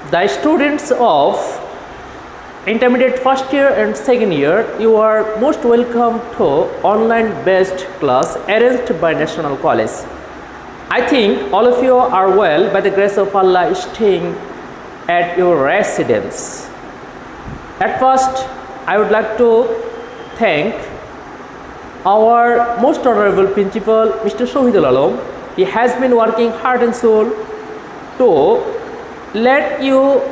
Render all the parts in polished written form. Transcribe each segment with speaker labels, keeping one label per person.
Speaker 1: The students of intermediate first year and second year, you are most welcome to online based class arranged by National College. I think all of you are well by the grace of Allah staying at your residence. At first, I would like to thank our most honorable principal, Mr. Shahidul Alam. He has been working heart and soul to let you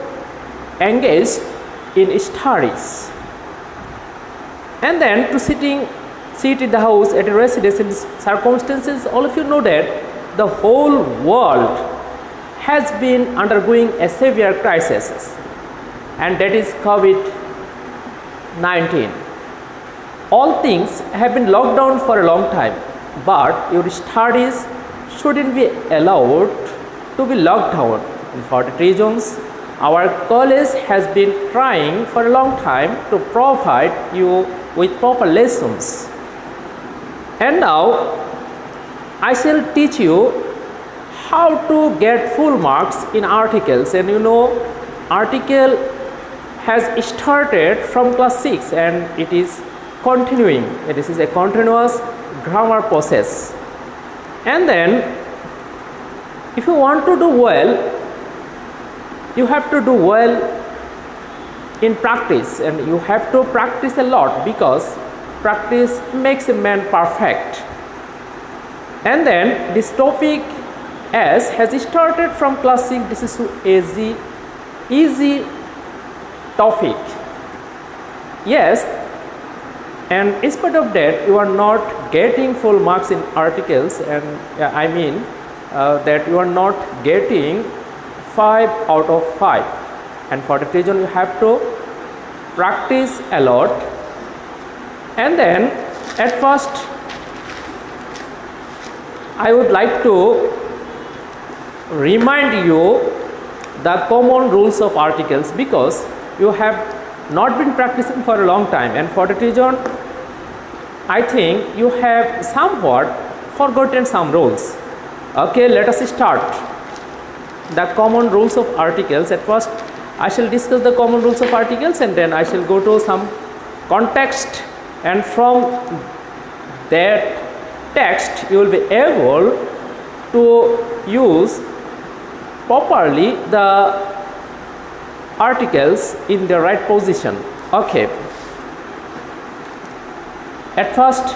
Speaker 1: engage in studies, and then to sit in the house at a residence in these circumstances. All of you know that the whole world has been undergoing a severe crisis, and that is COVID-19. All things have been locked down for a long time, but your studies shouldn't be allowed to be locked down. For that reasons, our college has been trying for a long time to provide you with proper lessons. And now I shall teach you how to get full marks in articles. And you know, article has started from class 6 and it is continuing. This is a continuous grammar process. And then if you want to do well, you have to do well in practice, and you have to practice a lot, because practice makes a man perfect. And then this topic S has started from class 6. This is easy topic. Yes, and in spite of that, you are not getting full marks in articles, and I mean that you are not getting 5 out of 5, and for that reason you have to practice a lot. And then at first I would like to remind you the common rules of articles, because you have not been practicing for a long time, and for that reason I think you have somewhat forgotten some rules. Okay, let us start. The common rules of articles. At first I shall discuss the common rules of articles, and then I shall go to some context, and from that text you will be able to use properly the articles in the right position. Okay, at first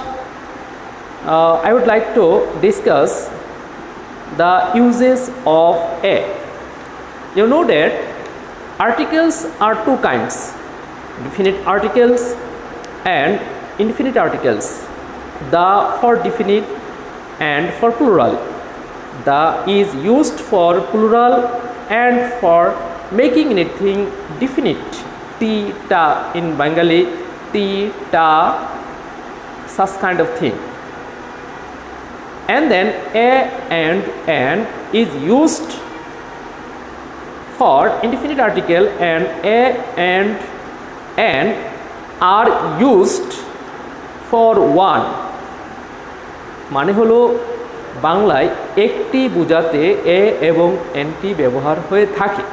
Speaker 1: I would like to discuss the uses of a. You know that articles are two kinds: definite articles and indefinite articles. The for definite and for plural. The is used for plural and for making anything definite. Ti, ta in Bengali, ti, ta, such kind of thing. And then a and an is used for indefinite article, and a and an are used for one. মানে হলো বাংলায় একটি বোঝাতে এ এবং এনটি ব্যবহার হয়ে থাকে।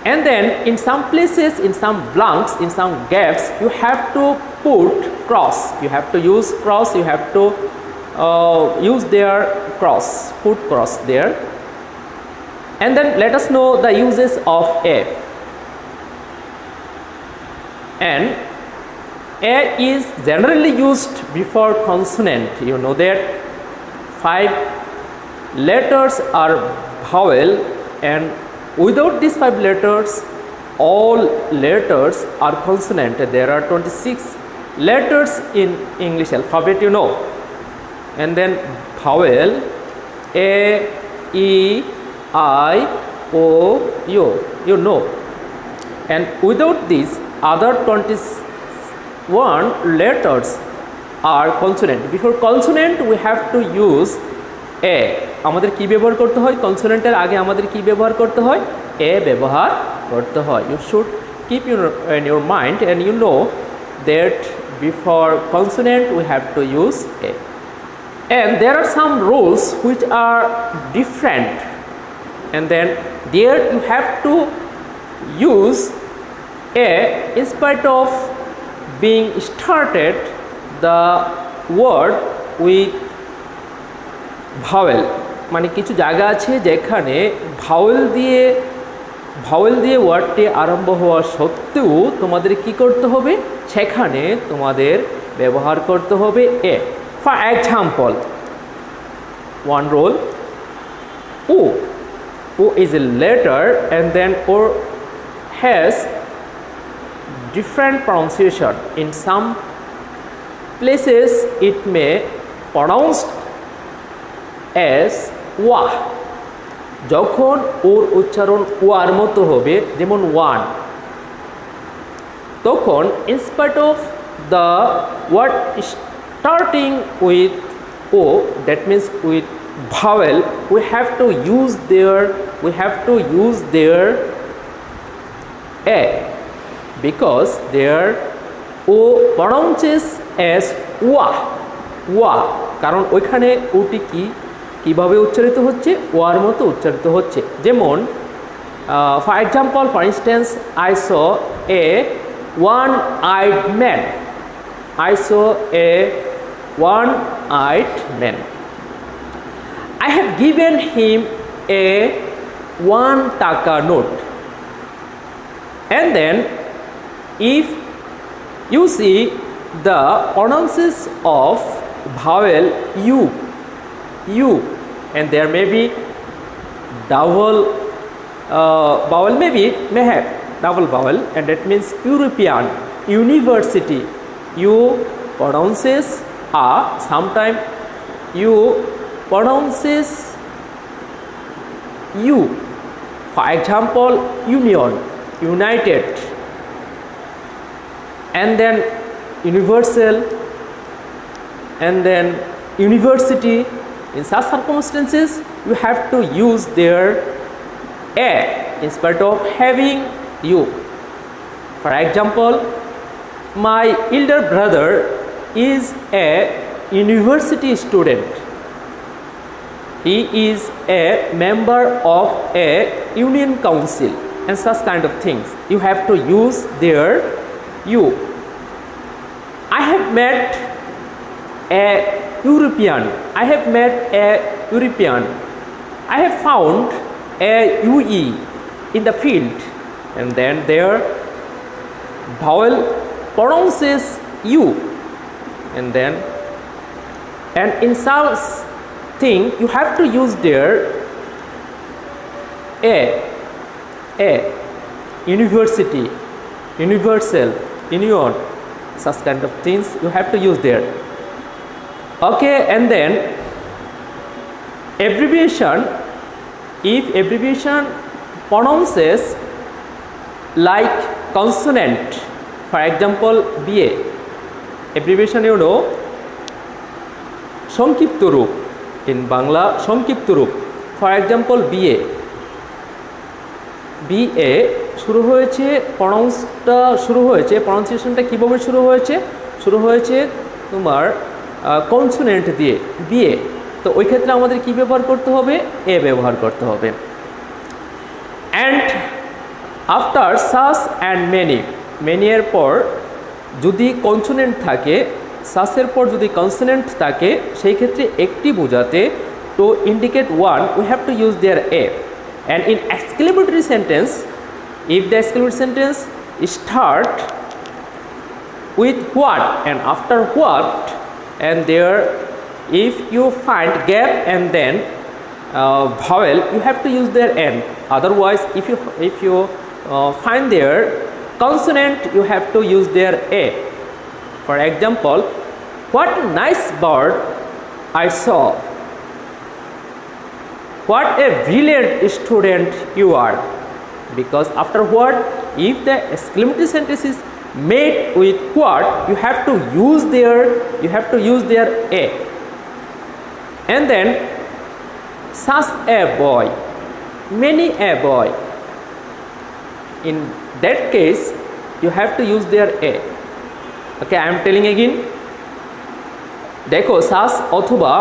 Speaker 1: And then in some places, in some blanks, in some gaps, you have to put cross. You have to use cross. You have to use their cross, put cross there. And then let us know the uses of a. And a is generally used before consonant. You know that 5 letters are vowel, and without these 5 letters all letters are consonant. There are 26 letters in English alphabet, you know. And then vowel a, e, I, o, u, you know. And without these other 21 letters are consonant. Before consonant we have to use a. আমাদের কি ব্যবহার করতে হয়? কনসোনেন্টের আগে আমাদের কি ব্যবহার করতে হয়? a ব্যবহার করতে হয়. You should keep in your mind, and you know that before consonant we have to use a. And there are some rules which are different and then there you have to use a in spite of being started the word with vowel মানে কিছু জায়গা আছে যেখানে vowel দিয়ে ওয়ার্ডটি আরম্ভ হওয়া সত্ত্বেও তোমাদের কি করতে হবে সেখানে তোমাদের ব্যবহার করতে হবে A for example one rule o is a letter and then o has different pronunciation. In some places it may pronounced as wa যখন ওর উচ্চারণ ওয়ার মতো হবে যেমন ওয়ান তখন in spite of the word starting with o that means with vowel we have to use their a because their o pronounces as wa কারণ ওইখানে ওটি কিভাবে উচ্চারিত হচ্ছে ওয়ার মতো উচ্চারিত হচ্ছে যেমন for example for instance I saw a one-eyed man I have given him a 1 taka note and then if you see the pronunciation of vowel u and there may be double vowel may have double vowel and that means European university you pronounces a sometime you pronounces u for example union united and then universal and then university in such circumstances you have to use their a in spite of having u for example my elder brother is a university student he is a member of a union council and such kind of things you have to use their u I have met a European I have found a UE in the field and then their vowel pronounces u and in such thing you have to use their a university universal union such kind of things you have to use there okay and then abbreviation if abbreviation pronounces like consonant for example BA abbreviation you know সংক্ষিপ্ত রূপ in Bangla সংক্ষিপ্ত রূপ for example BA শুরু হয়েছে প্রনাউন্সিয়েশনটা কিভাবে শুরু হয়েছে তোমার কনসোনেন্ট দিয়ে বিএ তো ওই ক্ষেত্রে আমাদের কি ব্যবহার করতে হবে এ ব্যবহার করতে হবে অ্যান্ড আফটার সাস অ্যান্ড মেনি এর পর যদি কনসোনেন্ট থাকে সাসের পর যদি কনসোনেন্ট থাকে সেই ক্ষেত্রে একটি বোঝাতে to indicate one we have to use there A and in exclamatory sentence if the exclamatory sentence start with what and after what and there if you find gap and then vowel you have to use their n otherwise if you find their consonant you have to use their a for example what nice bird I saw what a brilliant student you are because afterward if the exclamatory sentence is made with what you have to use their a and then such a boy many a boy in that case you have to use their a okay I am telling again দেখো সাস অথবা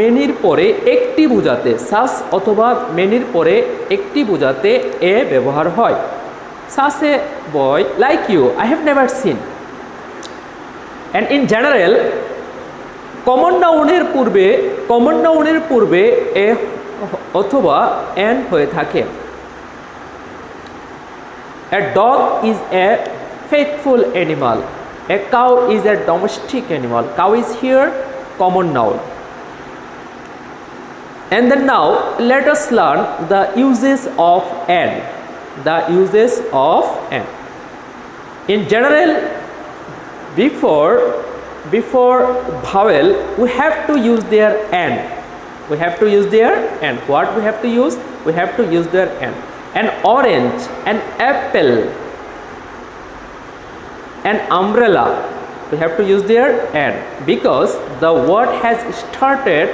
Speaker 1: মেনির পরে একটি বোঝাতে, সাস অথবা মেনির পরে একটি বোঝাতে a ব্যবহার হয়। Such a boy like you I have never seen. And in general common নাউনের পূর্বে এ অথবা এন হয়ে থাকে। A dog is a faithful animal. A cow is a domestic animal. Cow is here common noun. And then now let us learn the uses of an. The uses of an. In general, before vowel we have to use their an. We have to use their an. What we have to use? We have to use their an. An orange, an apple, an umbrella, we have to use their and, because the word has started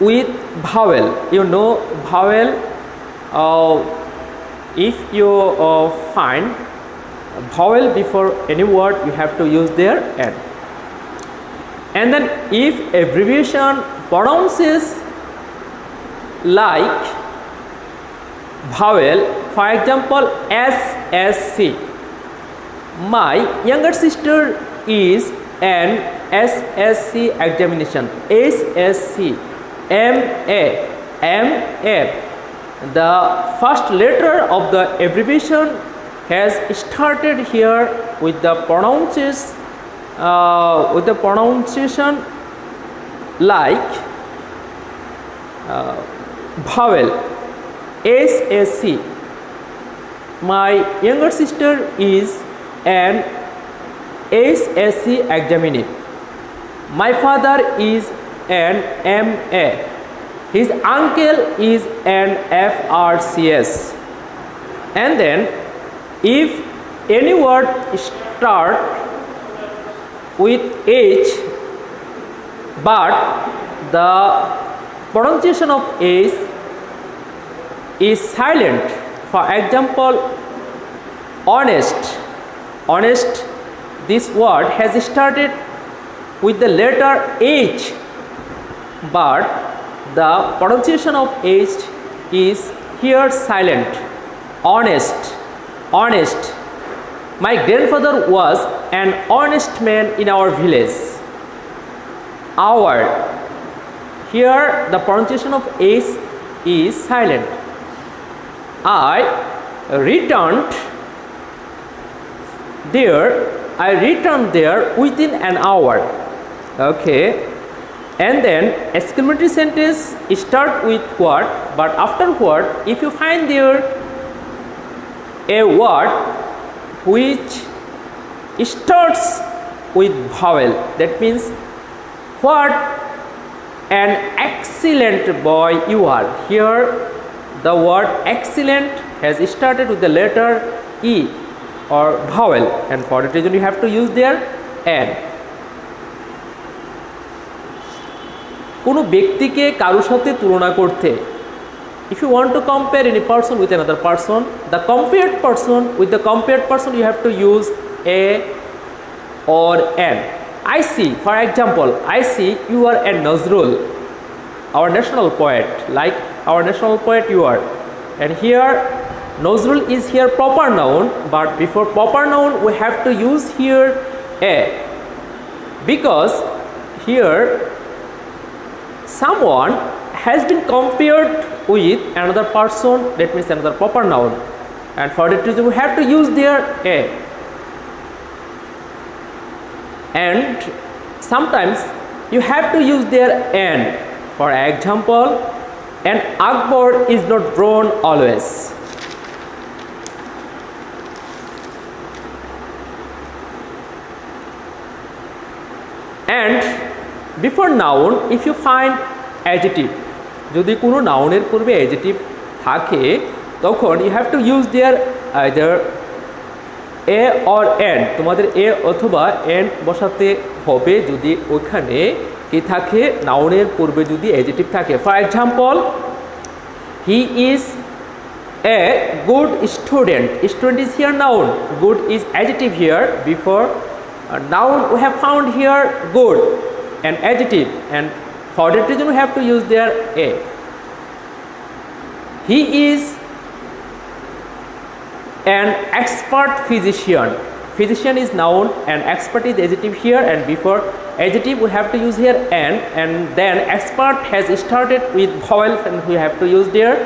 Speaker 1: with vowel. You know vowel, if you find vowel before any word you have to use their and then if abbreviation pronounces like vowel, for example SSC. My younger sister is an SSC examination. SSC, MA. The first letter of the abbreviation has started here with the pronunciation like vowel. SSC. My younger sister is an SSC examinee. My father is an MA. His uncle is an FRCS. And then if any word start with H but the pronunciation of H is silent, for example honest. This word has started with the letter H but the pronunciation of H is here silent. Honest. My grandfather was an honest man in our village. Our, here the pronunciation of H is silent. I returned there within an hour. Okay, and then exclamatory sentence start with what, but afterward if you find there a word which starts with vowel, that means what an excellent boy you are. Here the word excellent has started with the letter E or vowel, and for that reason you have to use their and. কোনো ব্যক্তিকে কারোর সাথে তুলনা করতে, if you want to compare any person with another person, the compared person with the compared person you have to use a or an. I see, for example, I see you are a Nazrul, our national poet, like our national poet you are, and here Nazrul is here proper noun, but before proper noun we have to use here a, because here someone has been compared with another person, that means another proper noun, and for that reason we have to use there a. And sometimes you have to use their an. For example, an Akbar is not born always. And before noun if you find adjective, যদি কোনো নাউনের পূর্বে adjective থাকে তখন you have to use their either a or and. তোমাদের a অথবা and বসাতে হবে যদি ওখানে কি থাকে, নাউনের পূর্বে যদি অ্যাডজেক্টিভ থাকে। For example he is a good student. Student is here noun, good is adjective here. Before noun we have found here good, an adjective, and for that reason we have to use there a. He is an expert physician. Physician is noun and expert is adjective here, and before adjective we have to use here an, and then expert has started with vowels and we have to use there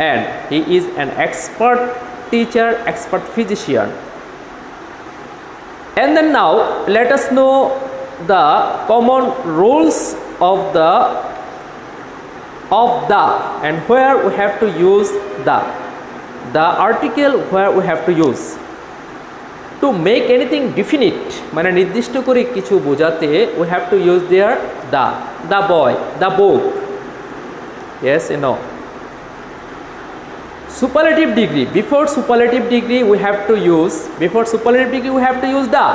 Speaker 1: and. He is an expert teacher, expert physician. And then now let us know the common rules of the and where we have to use the article where we have to use. To make anything definite, মানে নির্দিষ্ট করে কিছু বোঝাতে we have to use there the boy, the book. Yes and no. Superlative degree, before superlative degree we have to use the.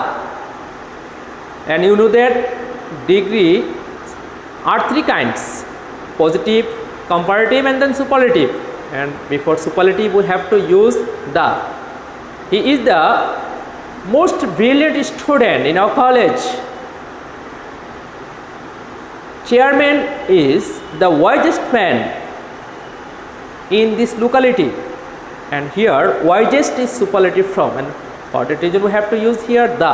Speaker 1: And you know that degree are three kinds: positive, comparative and then superlative. And before superlative we have to use the. He is the most brilliant student in our college. Chairman is the wisest man in this locality, and here wisest is superlative form, and for that reason we have to use here the.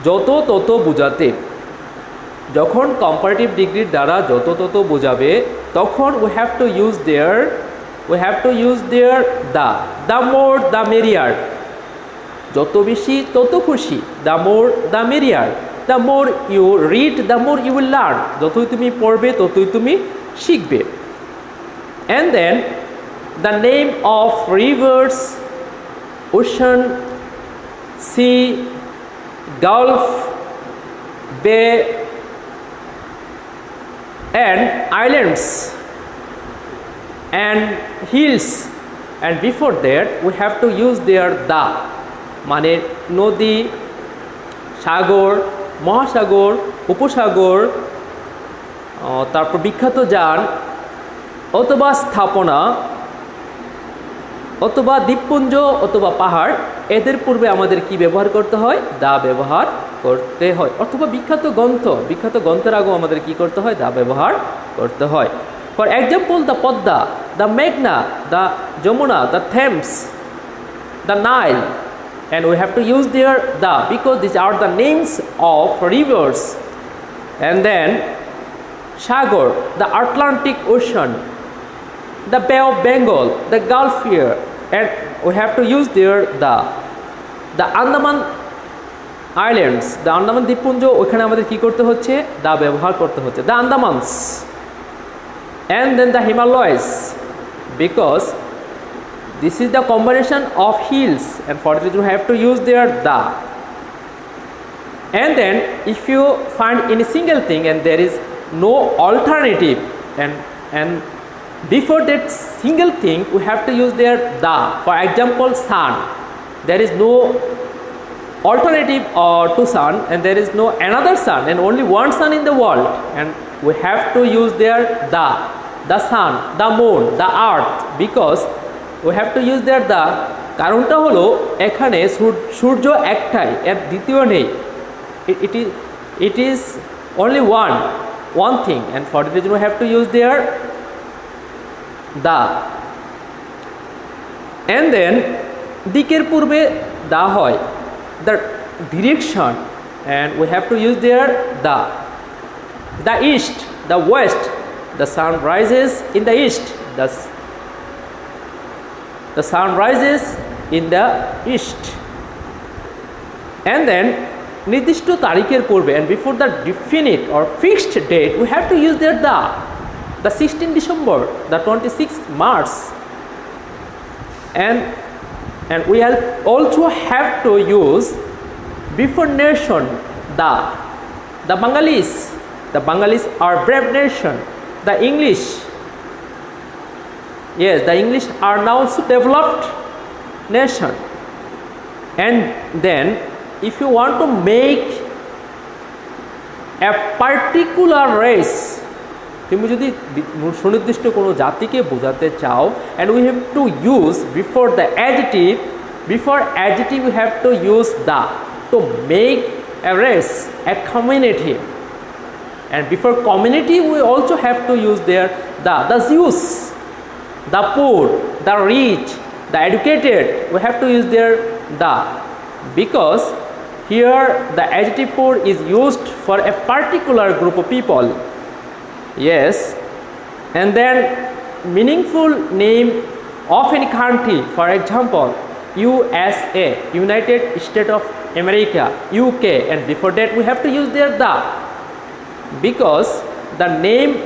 Speaker 1: যত তত বোঝাতে, যখন comparative ডিগ্রির দ্বারা যত তত বোঝাবে তখন we have to use there the more the merrier. যত বেশি তত খুশি, the more the merrier. The more you read, the more you will learn. যতই তুমি পড়বে ততই তুমি শিখবে. And then the name of rivers, ocean, sea, gulf, bay and islands and hills, and before that we have to use there the. মানে নদী, সাগর, মহাসাগর, উপসাগর, তারপর বিখ্যাত যান অথবা স্থাপনা অথবা দ্বীপপুঞ্জ অথবা পাহাড়, এদের পূর্বে আমাদের কি ব্যবহার করতে হয়? দা ব্যবহার করতে হয়। অথবা বিখ্যাত গ্রন্থের আগেও আমাদের কি করতে হয়? দা ব্যবহার করতে হয়। For example the Padma, the মেঘনা, the Jamuna, the Thames, the Nile, and we have to use there the because these are the names of rivers. And then Sagar, the Atlantic Ocean, the Bay of Bengal, the Gulf here, and we have to use there the Andaman Islands, the Andaman দ্বীপপুঞ্জ, ওখানে আমাদের কি করতে হচ্ছে? দা ব্যবহার করতে হচ্ছে, the Andamans. And then the Himalayas, because this is the combination of hills, and for that you have to use there the. And then if you find any single thing and there is no alternative, and before that single thing we have to use there the. For example, sun, there is no alternative to sun, and there is no another sun, and only one sun in the world, and we have to use there the sun, the moon, the earth, because we have to use there the. কারণটা হলো এখানে সূর্য একটাই, এর দ্বিতীয় নেই। It is only one thing, and for that reason we have to use there the. And then দিকের পূর্বে দা হয়, the direction, and we have to use there the east, the west. The sun rises in the east, the sun rises in the east. And then নির্দিষ্ট তারিখের পূর্বে, and before the definite or fixed date we have to use there the 16 December, the 26th March, and we also have to use before nation the Bengalis are brave nation. The English, yes, the English are now developed nation. And then if you want to make a particular race, তুমি যদি সুনির্দিষ্ট কোনো জাতিকে বোঝাতে চাও, and we have to use before adjective we have to use the to make a race, a community. And before community, we also have to use there the Jews, the poor, the rich, the educated. We have to use there the, because here the adjective poor is used for a particular group of people. Yes. And then meaningful name of any country, for example, USA, United States of America, UK, and before that we have to use there the, because the name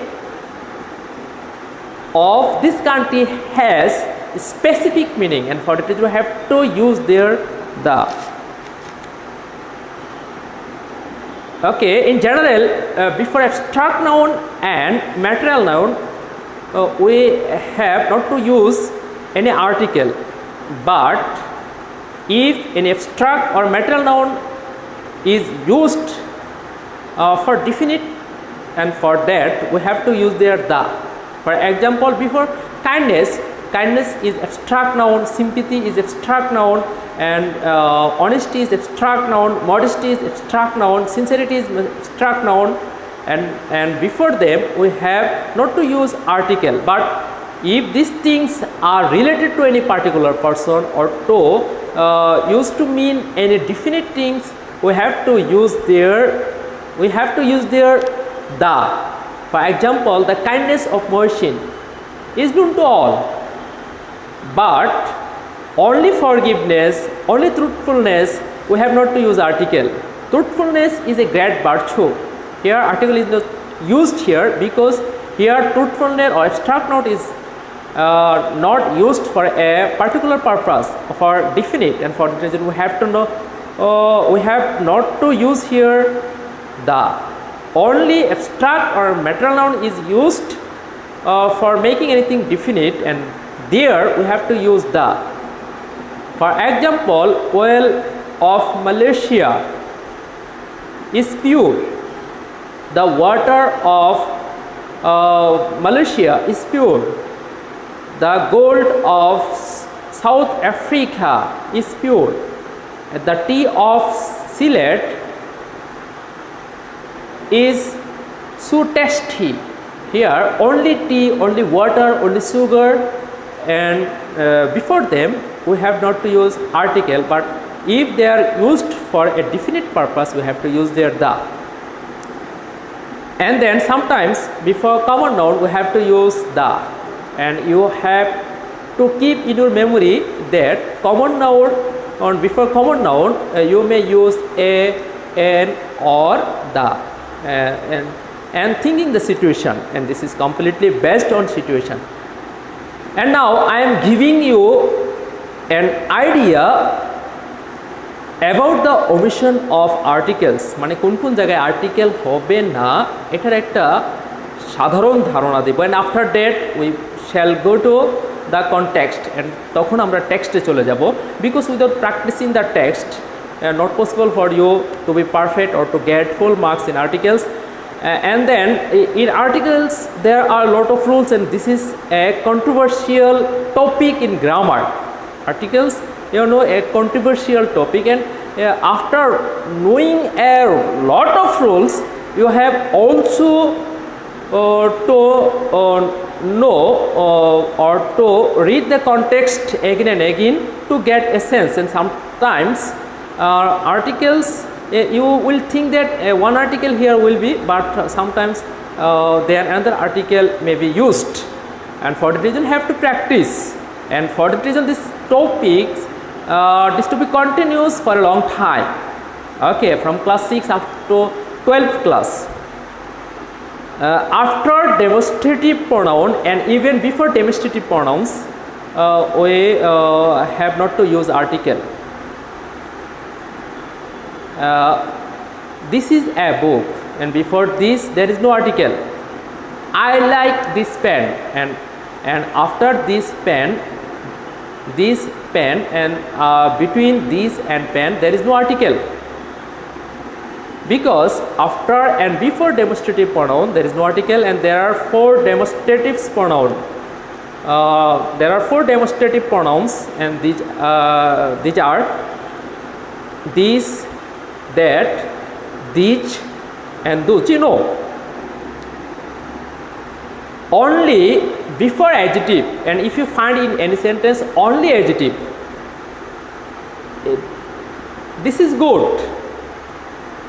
Speaker 1: of this country has specific meaning, and for that we have to use there the. Okay, in general, before abstract noun and material noun, we have not to use any article, but if an abstract or material noun is used for definite, and for that we have to use there the. For example, before kindness, kindness is abstract noun, sympathy is abstract noun, and honesty is abstract noun, modesty is abstract noun, sincerity is abstract noun, and before them we have not to use article. But if these things are related to any particular person or to used to mean any definite things, we have to use their the. For example, the kindness of Mohsin is known to all, but only forgiveness, only truthfulness, we have not to use article. Truthfulness is a great virtue. Here article is not used here, because here truthfulness or abstract noun is not used for a particular purpose, for definite, and for that reason we have to know, we have not to use here the. Only abstract or material noun is used for making anything definite, and there we have to use the. For example, oil of Malaysia is pure. The water of Malaysia is pure. The gold of South Africa is pure. The tea of Sylhet is so tasty. Here only tea, only water, only sugar, and before them we have not to use article, but if they are used for a definite purpose we have to use their the. And then sometimes before common noun we have to use the, and you have to keep in your memory that common noun, or before common noun you may use a, an, or the. And thinking the situation, and this is completely based on situation. And now I am giving you an idea about the omission of articles, মানে কোন কোন জায়গায় article হবে না এটার একটা সাধারণ ধারণা দেব, and after that we shall go to the context, and তখন আমরা টেক্সটে চলে যাব, because without practicing the text not possible for you to be perfect or to get full marks in articles. And then in articles there are a lot of rules, and this is a controversial topic in grammar. Articles, you know, a controversial topic, and after knowing a lot of rules you have also to know or to read the context again and again to get a sense. And sometimes articles, you will think that one article here will be, but sometimes there another article may be used, and for that reason have to practice, and for that reason this topic is to be continuous for a long time. Okay, from class 6 up to 12th class. After demonstrative pronoun and even before demonstrative pronouns we have not to use article. This is a book, and before this there is no article. I like this pen, and after this pen, and between this and pen there is no article, because after and before demonstrative pronoun there is no article, and there are four demonstrative pronoun. There are four demonstrative pronouns, and these are this, that, these, and those. You know, only before adjective, and if you find in any sentence only adjective, this is good.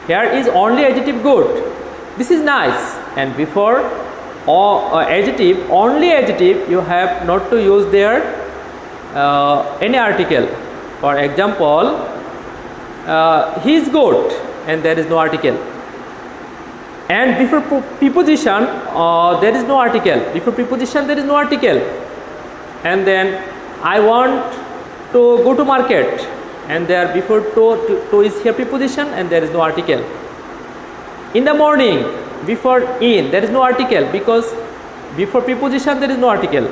Speaker 1: Here is only adjective good. This is nice. And before adjective, only adjective, you have not to use there any article. For example, he is good, and there is no article. And before preposition, there is no article. Before preposition, there is no article. And then I want to go to market, and there before to is here preposition, and there is no article. In the morning, before in, there is no article, because before preposition there is no article.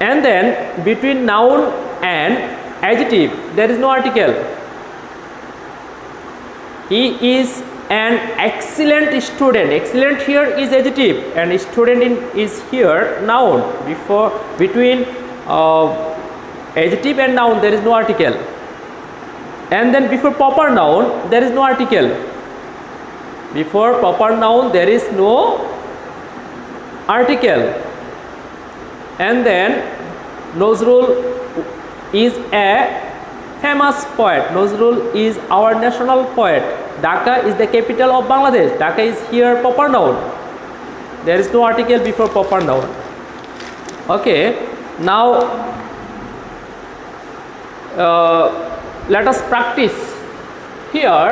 Speaker 1: And then between noun and adjective, there is no article. He is an excellent student. Excellent here is adjective, and student is here noun. Between adjective and noun, there is no article. And then before proper noun, there is no article. Before proper noun, there is no article. And then Nazrul is a famous poet. Nazrul is our national poet. Dhaka is the capital of Bangladesh. Dhaka is here proper noun. There is no article before proper noun. Okay, now let us practice. Here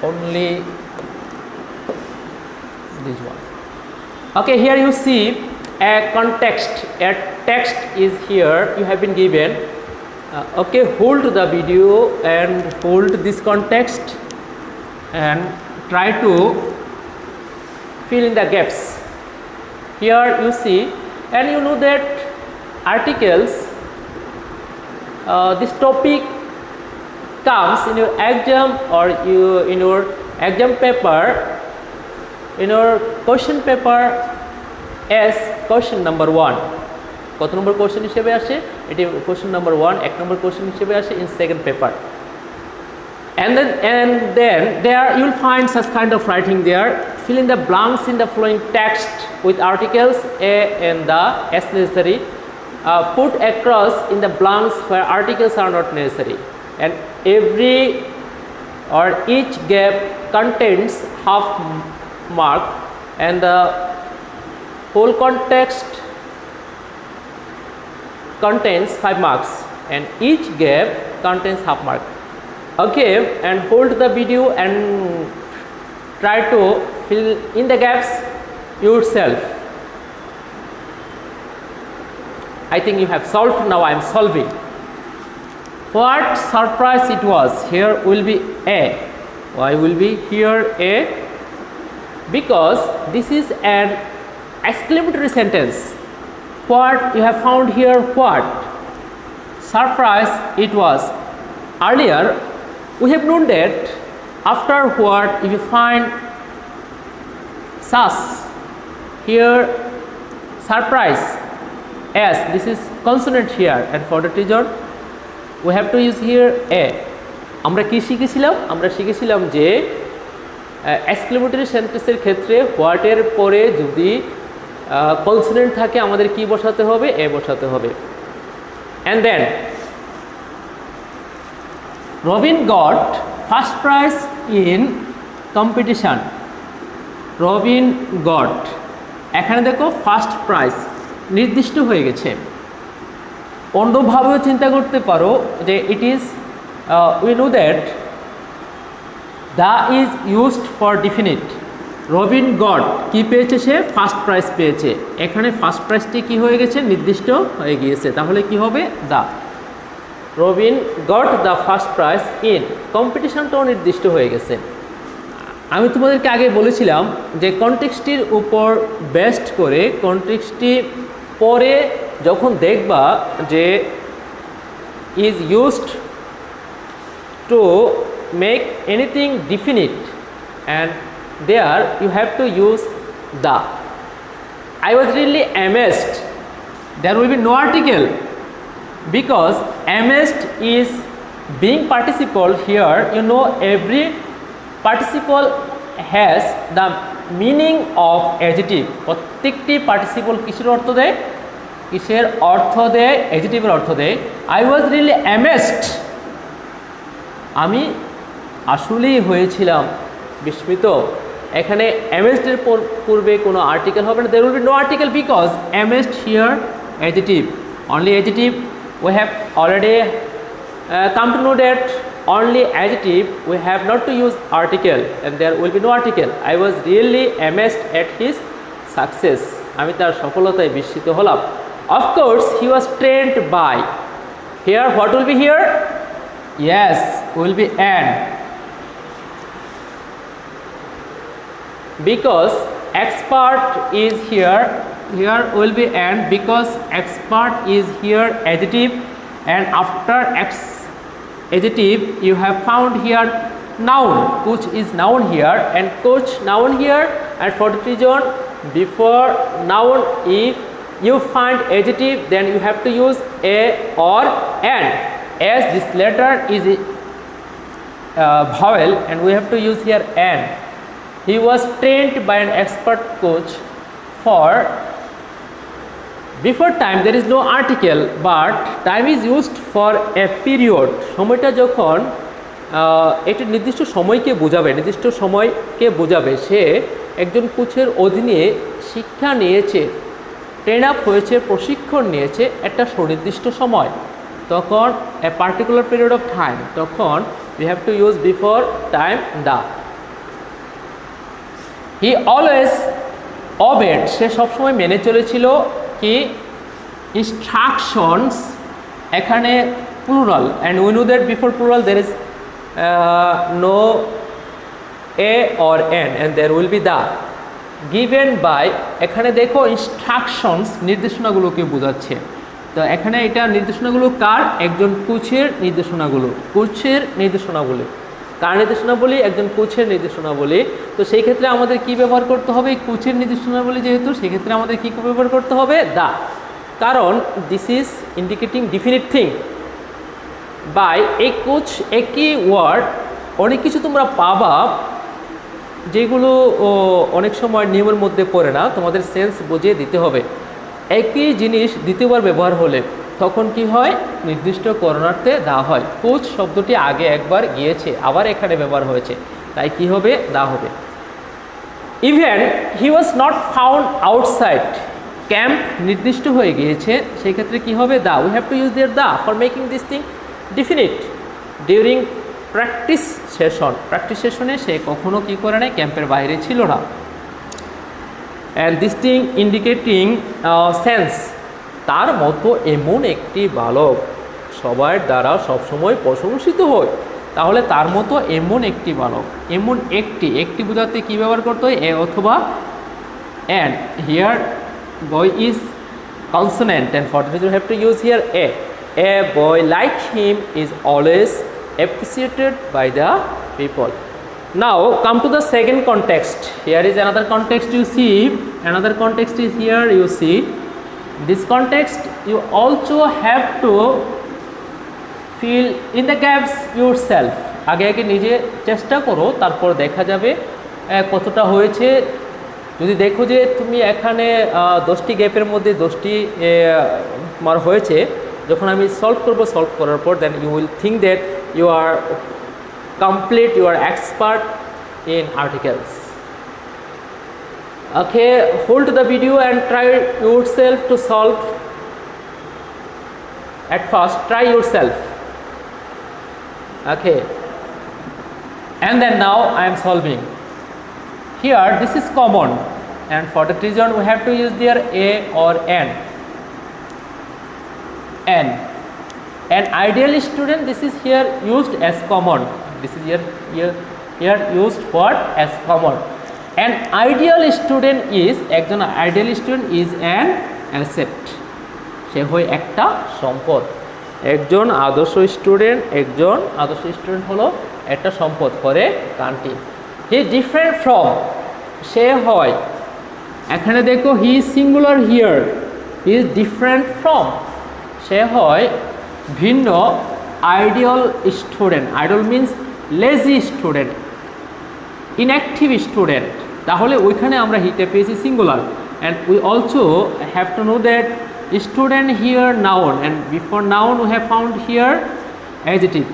Speaker 1: only this one. Okay, here you see a context. A text is here, you have been given. Okay, hold the video and hold this context and try to fill in the gaps. Here you see, and you know that articles, this topic comes in your exam, or in your exam paper, in your question paper as question number 1. কত নম্বর question হিসেবে আসে? এটি question number 1, এক নম্বর question হিসেবে আসে in second paper. And then there you will find such kind of writing there. Fill in the blanks in the following text with articles a and the as necessary. Put across in the blanks where articles are not necessary. And every or each gap contains half mark, and the whole context contains 5 marks, and each gap contains half mark. Okay, and hold the video and try to fill in the gaps yourself. I think you have solved. Now I am solving. What surprise it was. Here will be A. Why will be here A? Because this is an exclamatory sentence. What you have found here? What surprise it was. Earlier we have known that after what, if you find sus, here surprise as, this is consonant here, and for the reason we have to use here A. আমরা কি শিখেছিলাম? আমরা শিখেছিলাম যে exclamatory সেন্টেন্সের ক্ষেত্রে what এর পরে যদি কনসোনেন্ট থাকে আমাদের কি বসাতে হবে? এ বসাতে হবে। And then Robin got first prize in competition. Robin got, এখানে দেখো ফার্স্ট প্রাইজ নির্দিষ্ট হয়ে গেছে। অন্যভাবেও চিন্তা করতে পারো যে it is we know that the is used for definite. Robin god কি পেয়েছে? সে ফার্স্ট প্রাইজ পেয়েছে। এখানে ফার্স্ট প্রাইজটি কি হয়ে গেছে? নির্দিষ্ট হয়ে গিয়েছে। তাহলে কি হবে? The. Robin got the first prize in, কম্পিটিশনটাও নির্দিষ্ট হয়ে গেছে। আমি তোমাদেরকে আগে বলেছিলাম যে কনটেক্সটির উপর বেস্ট করে, কনটেক্সটটি পরে যখন দেখবা যে is used to make anything definite, and there you have to use the. I was really amazed. There will be no article because amazed is being participle. Here you know every participle has the meaning of adjective, প্রত্যেকটি participle কিসের অর্থ দেয়? কিসের অর্থ দেয়? অ্যাডজেটিভের অর্থ দেয়। I was really amazed, আমি আসলেই হয়েছিলাম বিস্মিত। এখানে অ্যামেজডের পূর্বে কোনো আর্টিকেল হবে না, there will be no article because amazed here adjective, only adjective. We have already come to know that only adjective we have not to use article and there will be no article. I was really amazed at his success, আমি তার সফলতায় বিস্মিত হলাম। Of course he was trained by, here what will be here? Yes, will be an, because expert is here, here will be an, because expert is here adjective, and after adjective you have found here noun, coach is noun here and coach noun here, and for the reason before noun if you find adjective then you have to use a or an, as this letter is a vowel and we have to use here an. He was trained by an expert coach for, before time there is no article but time is used for a period, সময়টা যখন একটি নির্দিষ্ট সময়কে বোঝাবে, নির্দিষ্ট সময়কে বোঝাবে, সে একজন কোচের অধীনে শিক্ষা নিয়েছে, ট্রেন আপ হয়েছে, প্রশিক্ষণ নিয়েছে একটা সুনির্দিষ্ট সময়, তখন a particular period of time, তখন we have to use before time the. He always obeyed, সে সবসময় মেনে চলেছিল কি? instructions, এখানে plural and we know that before plural there is no a or n and there will be the, given by, এখানে দেখো instructions নির্দেশনাগুলোকে বোঝাচ্ছে, তো এখানে এটা নির্দেশনাগুলো কার? একজন কোচের নির্দেশনাগুলো, কোচের নির্দেশনাগুলো কার নির্দেশনাবলী? একজন কোচের নির্দেশনাবলী। তো সেই ক্ষেত্রে আমাদের কি ব্যবহার করতে হবে? কোচের নির্দেশনাবলী যেহেতু, সেই ক্ষেত্রে আমাদের কি ব্যবহার করতে হবে? দা, কারণ this is indicating definite thing. বাই এই কোচ, একই ওয়ার্ড অনেক কিছু তোমরা পাবা যেগুলো অনেক সময় নিয়মের মধ্যে পড়ে না, তোমাদের সেন্স বুঝিয়ে দিতে হবে। একই জিনিস দ্বিতীয়বার ব্যবহার হলে তখন কি হয়? নির্দিষ্ট করণার্থে দা হয়। কোচ শব্দটি আগে একবার গিয়েছে, আবার এখানে ব্যবহার হয়েছে, তাই কি হবে? দা হবে। Even he was not found outside, camp নির্দিষ্ট হয়ে গিয়েছে, সেই ক্ষেত্রে কি হবে? The, we have to use there the for making this thing definite. During practice session, practice সেশনে সে কখনো কি করে নাই? ক্যাম্পের বাইরে ছিল না। And this thing indicating sense, তার মতো এমন একটি বালক সবার দ্বারা সবসময় প্রশংসিত হয়, তাহলে তার মতো এমন একটি বালক, এমন একটি, একটি বোঝাতে কী ব্যবহার করতে হয়? এ অথবা and. Here boy is consonant and for this you have to use here a. A boy like him is always appreciated by the people. Now come to the second context. Here is another context you see, another context is here you see. This context you also have to fill in the gaps yourself. আগে আগে নিজে চেষ্টা করো, তারপর দেখা যাবে কতটা হয়েছে। যদি দেখো যে তুমি এখানে 10টি গ্যাপের মধ্যে 10টি তোমার হয়েছে, যখন আমি সলভ করব, সলভ করার পর then you will think that you are complete, you are expert in articles. Okay, hold the video and try yourself to solve. At first try yourself, okay, and then now I am solving. Here this is common and for that reason we have to use there a or an. An ideal student, this is here used as common, this is here used what? As common. An ideal student is, একজন ideal student is an asset, সে হয় একটা সম্পদ। একজন আদর্শ student, একজন আদর্শ student হলো একটা সম্পদ করে কান্টি। হি ডিফারেন্ট ফ্রম, সে হয়, এখানে দেখো he singular here, he is different from, সে হয় ভিন্ন। Ideal student, idle means lazy student, inactive student, তাহলে ওইখানে আমরা হিতে পেয়েছি singular. And we also have to know that student here noun and before noun we have found here adjective.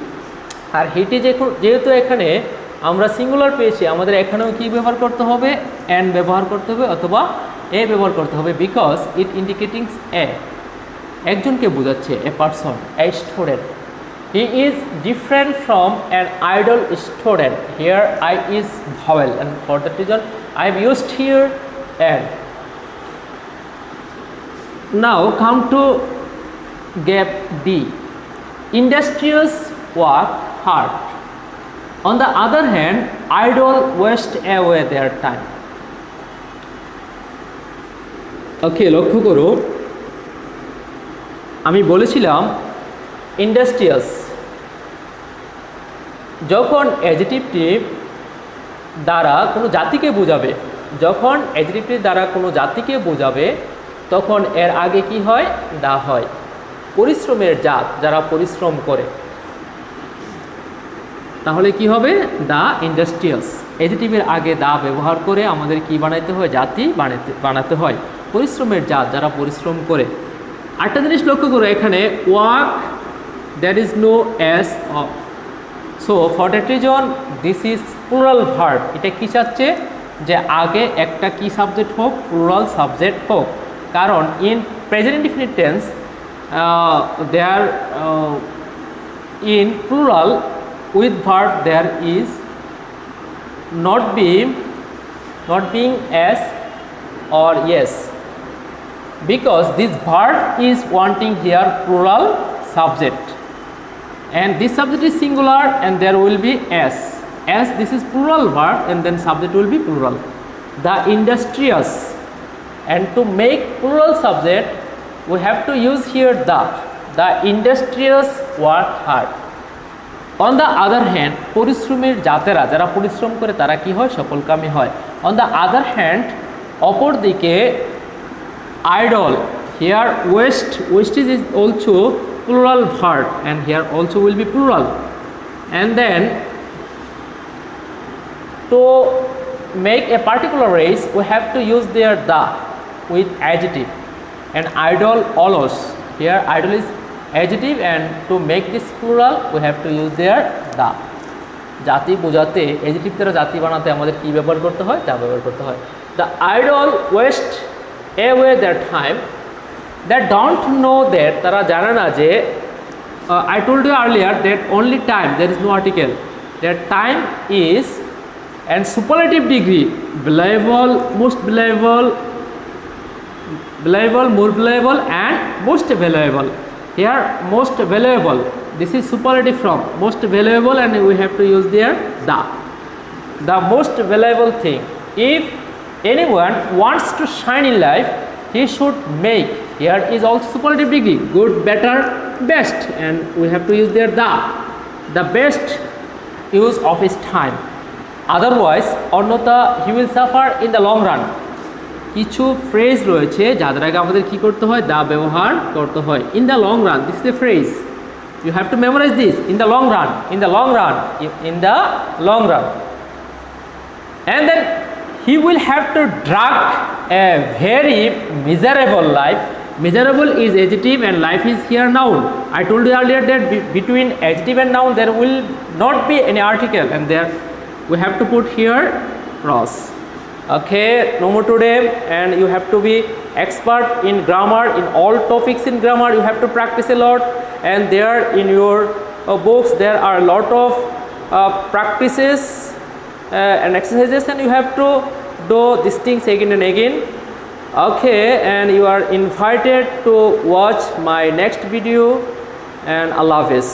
Speaker 1: আর হিটে যেহেতু এখানে আমরা সিঙ্গুলার পেয়েছি, আমাদের এখানেও কি ব্যবহার করতে হবে? অ্যান্ড ব্যবহার করতে হবে অথবা এ ব্যবহার করতে হবে, বিকজ ইট ইন্ডিকেটিং এ, একজনকে বোঝাচ্ছে, a person, a student. He is different from an idle student. Here I is vowel and for that reason I have used here an. Now come to gap D. Industrious work hard. On the other hand, idle waste away their time. ওকে, লক্ষ্য করো, আমি বলেছিলাম industrious যখন অ্যাডজেটিভটি দ্বারা কোনো জাতিকে বোঝাবে, যখন অ্যাডজেটিভটি দ্বারা কোনো জাতিকে বোঝাবে তখন এর আগে কি হয়? দা হয়। পরিশ্রমের জাত, যারা পরিশ্রম করে, তাহলে কি হবে? দা ইন্ডাস্ট্রিয়াস। অ্যাডজেটিভের আগে দা ব্যবহার করে আমাদের কি বানাইতে হয়? জাতি বানাতে হয়। পরিশ্রমের জাত, যারা পরিশ্রম করে। আরেকটা জিনিস লক্ষ্য করো, এখানে work that is no as of, so for that reason this is plural verb. এটা কি চাচ্ছে? যে আগে একটা কি সাবজেক্ট হোক? প্লুরাল সাবজেক্ট হোক। কারণ in present indefinite tense there in plural with verb there is not being as or yes, because this verb is wanting here plural subject, and this subject is singular and there will be as this is plural verb and then subject will be plural. The industrious, and to make plural subject we have to use here the industrious work hard. On the other hand, পরিশ্রমের জাতেরা, যারা পরিশ্রম করে তারা কি হয়? সফলকামী হয়। On the other hand, অপর দিকে idle, here waste is also plural verb and here also will be plural, and then to make a particular race we have to use there the with adjective, and idle always, here idle is adjective and to make this plural we have to use there the. জাতি বোঝাতে adjective দ্বারা জাতি বানাতে আমাদের কি ব্যবহার করতে হয়? তা ব্যবহার করতে হয়। The idle waste away their time, that don't know that, তারা জানে না যে I told you earlier that only time, there is no article, that time is and superlative degree, valuable, most valuable, more valuable and most valuable. Here most valuable, this is superlative from most valuable and we have to use there the most valuable thing. If anyone wants to shine in life, he should make, here is also superlative degree, good, better, best, and we have to use there the best use of his time. Otherwise অন্যথা he will suffer in the long run. কিছু phrase রয়েছে যাদের আগে আমাদের কি করতে হয়? দা ব্যবহার করতে হয়। In the long run, this is the phrase, you have to memorize this. In the long run, in the long run, in the long run, and then he will have to drag a very miserable life. Miserable is adjective and life is here noun. I told you earlier that between adjective and noun there will not be any article, and there we have to put here pros. Okay, no more today, and you have to be expert in grammar, in all topics in grammar you have to practice a lot, and there in your books there are a lot of practices and exercises, and you have to do these things again and again. Okay, and you are invited to watch my next video, and Allah Hafiz.